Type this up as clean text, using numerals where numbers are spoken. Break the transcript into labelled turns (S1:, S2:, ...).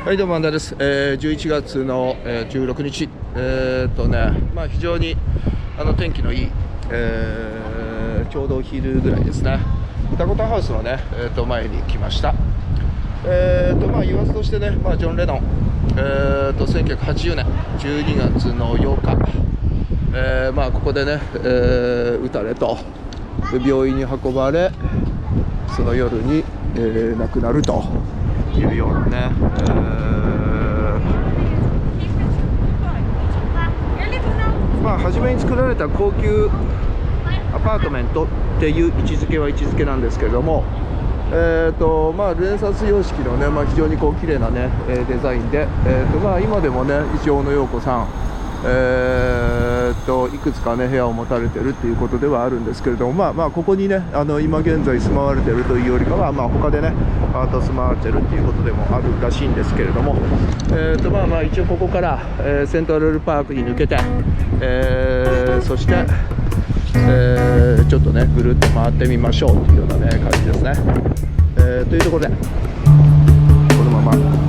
S1: はいどうもアンダです。11月の、16日、非常に天気のいい、ちょうどお昼ぐらいですね。ダコタハウスのね、前に来ました。言わずとしてね、ジョン・レノン、1980年12月の8日、ここでね、撃たれと病院に運ばれ、その夜に、亡くなるというようなね、初めに作られた高級アパートメントっていう位置づけは位置づけなんですけれども、ルネサンス様式のね、非常にこう綺麗なね、デザインで、今でもね、一応小野陽子さん、いくつかね部屋を持たれてるっていうことではあるんですけれども、ここにね今現在住まわれてるというよりかは、他でね住まわれてるっていうことでもあるらしいんですけれども、一応ここから、セントラルパークに抜けて、そして、ちょっとねぐるっと回ってみましょうというようなね感じですね。というところでこのまま